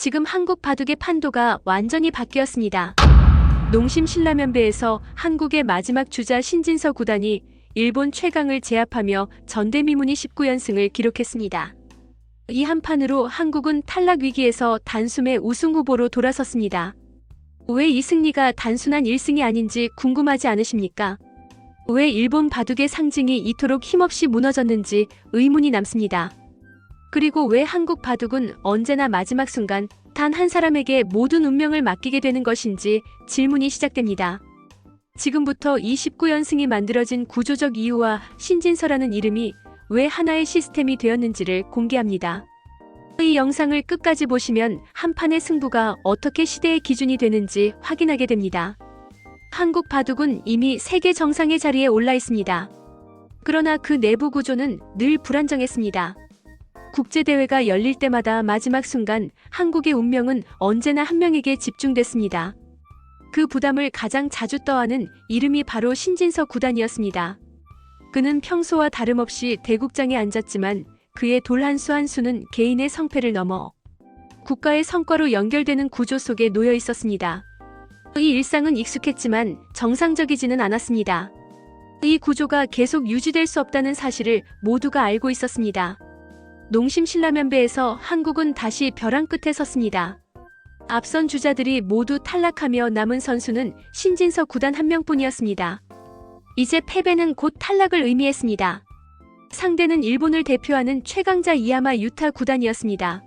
지금 한국 바둑의 판도가 완전히 바뀌었습니다. 농심 신라면배에서 한국의 마지막 주자 신진서 구단이 일본 최강을 제압하며 전대미문이 19연승을 기록했습니다. 이 한판으로 한국은 탈락 위기에서 단숨에 우승 후보로 돌아섰습니다. 왜 이 승리가 단순한 1승이 아닌지 궁금하지 않으십니까? 왜 일본 바둑의 상징이 이토록 힘없이 무너졌는지 의문이 남습니다. 그리고 왜 한국 바둑은 언제나 마지막 순간 단 한 사람에게 모든 운명을 맡기게 되는 것인지 질문이 시작됩니다. 지금부터 이 19연승이 만들어진 구조적 이유와 신진서라는 이름이 왜 하나의 시스템이 되었는지를 공개합니다. 이 영상을 끝까지 보시면 한 판의 승부가 어떻게 시대의 기준이 되는지 확인하게 됩니다. 한국 바둑은 이미 세계 정상의 자리에 올라 있습니다. 그러나 그 내부 구조는 늘 불안정했습니다. 국제대회가 열릴 때마다 마지막 순간 한국의 운명은 언제나 한 명에게 집중됐습니다. 그 부담을 가장 자주 떠안은 이름이 바로 신진서 구단이었습니다. 그는 평소와 다름없이 대국장에 앉았지만 그의 돌 한 수 한 수는 개인의 성패를 넘어 국가의 성과로 연결되는 구조 속에 놓여 있었습니다. 이 일상은 익숙했지만 정상적이지는 않았습니다. 이 구조가 계속 유지될 수 없다는 사실을 모두가 알고 있었습니다. 농심 신라면배에서 한국은 다시 벼랑 끝에 섰습니다. 앞선 주자들이 모두 탈락하며 남은 선수는 신진서 구단 한 명뿐이었습니다. 이제 패배는 곧 탈락을 의미했습니다. 상대는 일본을 대표하는 최강자 이야마 유타 구단이었습니다.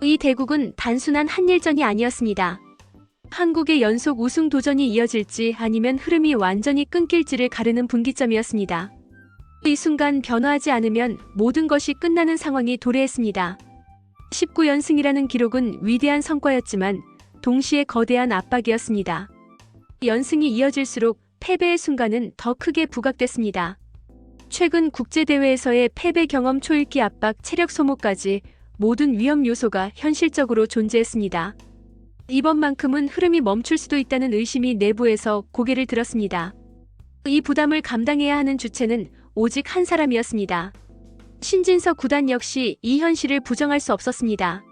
이 대국은 단순한 한일전이 아니었습니다. 한국의 연속 우승 도전이 이어질지 아니면 흐름이 완전히 끊길지를 가르는 분기점이었습니다. 이 순간 변화하지 않으면 모든 것이 끝나는 상황이 도래했습니다. 19연승이라는 기록은 위대한 성과였지만 동시에 거대한 압박이었습니다. 연승이 이어질수록 패배의 순간은 더 크게 부각됐습니다. 최근 국제대회에서의 패배 경험 초읽기 압박, 체력 소모까지 모든 위험 요소가 현실적으로 존재했습니다. 이번만큼은 흐름이 멈출 수도 있다는 의심이 내부에서 고개를 들었습니다. 이 부담을 감당해야 하는 주체는 오직 한 사람이었습니다. 신진서 구단 역시 이 현실을 부정할 수 없었습니다.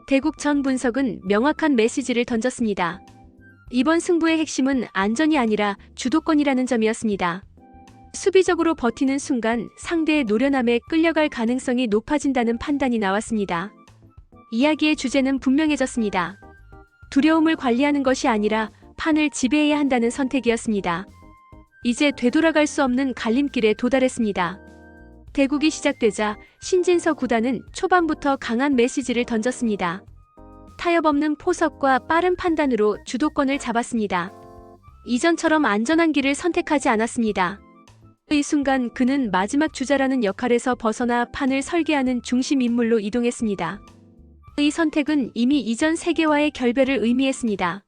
대국 전 분석은 명확한 메시지를 던졌습니다. 이번 승부의 핵심은 안전이 아니라 주도권이라는 점이었습니다. 수비적으로 버티는 순간 상대의 노련함에 끌려갈 가능성이 높아진다는 판단이 나왔습니다. 이야기의 주제는 분명해졌습니다. 두려움을 관리하는 것이 아니라 판을 지배해야 한다는 선택이었습니다. 이제 되돌아갈 수 없는 갈림길에 도달했습니다. 대국이 시작되자 신진서 구단은 초반부터 강한 메시지를 던졌습니다. 타협 없는 포석과 빠른 판단으로 주도권을 잡았습니다. 이전처럼 안전한 길을 선택하지 않았습니다. 이 순간 그는 마지막 주자라는 역할에서 벗어나 판을 설계하는 중심 인물로 이동했습니다. 이 선택은 이미 이전 세계와의 결별을 의미했습니다.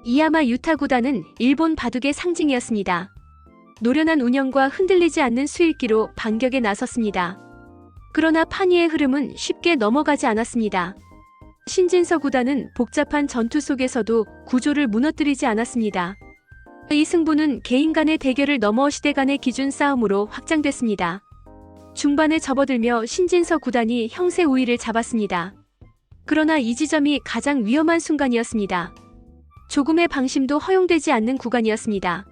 이야마 유타 구단은 일본 바둑의 상징이었습니다. 노련한 운영과 흔들리지 않는 수읽기로 반격에 나섰습니다. 그러나 판 위의 흐름은 쉽게 넘어가지 않았습니다. 신진서 구단은 복잡한 전투 속에서도 구조를 무너뜨리지 않았습니다. 이 승부는 개인 간의 대결을 넘어 시대 간의 기준 싸움으로 확장됐습니다. 중반에 접어들며 신진서 구단이 형세 우위를 잡았습니다. 그러나 이 지점이 가장 위험한 순간이었습니다. 조금의 방심도 허용되지 않는 구간이었습니다.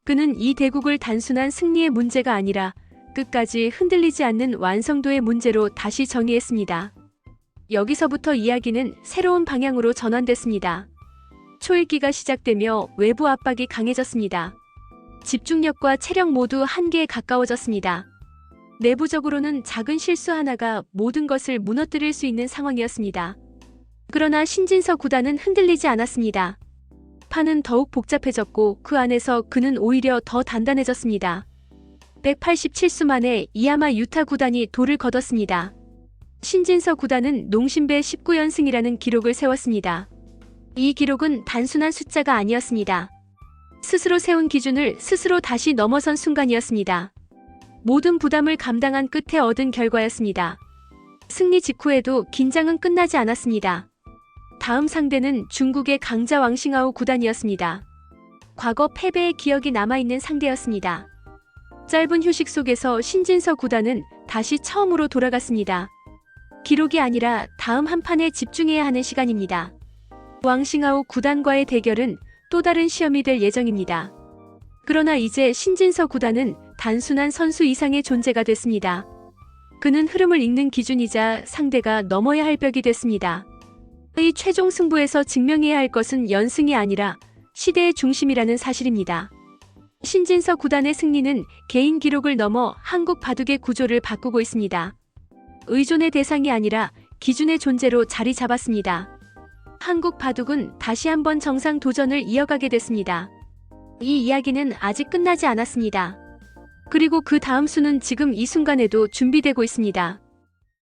그는 이 대국을 단순한 승리의 문제가 아니라 끝까지 흔들리지 않는 완성도의 문제로 다시 정의했습니다. 여기서부터 이야기는 새로운 방향으로 전환됐습니다. 초읽기가 시작되며 외부 압박이 강해졌습니다. 집중력과 체력 모두 한계에 가까워졌습니다. 내부적으로는 작은 실수 하나가 모든 것을 무너뜨릴 수 있는 상황이었습니다. 그러나 신진서 구단은 흔들리지 않았습니다. 판은 더욱 복잡해졌고 그 안에서 그는 오히려 더 단단해졌습니다. 187수 만에 이야마 유타 구단이 돌을 거뒀습니다. 신진서 구단은 농심배 19연승이라는 기록을 세웠습니다. 이 기록은 단순한 숫자가 아니었습니다. 스스로 세운 기준을 스스로 다시 넘어선 순간이었습니다. 모든 부담을 감당한 끝에 얻은 결과였습니다. 승리 직후에도 긴장은 끝나지 않았습니다. 다음 상대는 중국의 강자 왕싱아오 구단이었습니다. 과거 패배의 기억이 남아있는 상대였습니다. 짧은 휴식 속에서 신진서 구단은 다시 처음으로 돌아갔습니다. 기록이 아니라 다음 한 판에 집중해야 하는 시간입니다. 왕싱아오 구단과의 대결은 또 다른 시험이 될 예정입니다. 그러나 이제 신진서 구단은 단순한 선수 이상의 존재가 됐습니다. 그는 흐름을 읽는 기준이자 상대가 넘어야 할 벽이 됐습니다. 이 최종 승부에서 증명해야 할 것은 연승이 아니라 시대의 중심이라는 사실입니다. 신진서 구단의 승리는 개인 기록을 넘어 한국 바둑의 구조를 바꾸고 있습니다. 의존의 대상이 아니라 기준의 존재로 자리 잡았습니다. 한국 바둑은 다시 한번 정상 도전을 이어가게 됐습니다. 이 이야기는 아직 끝나지 않았습니다. 그리고 그 다음 수는 지금 이 순간에도 준비되고 있습니다.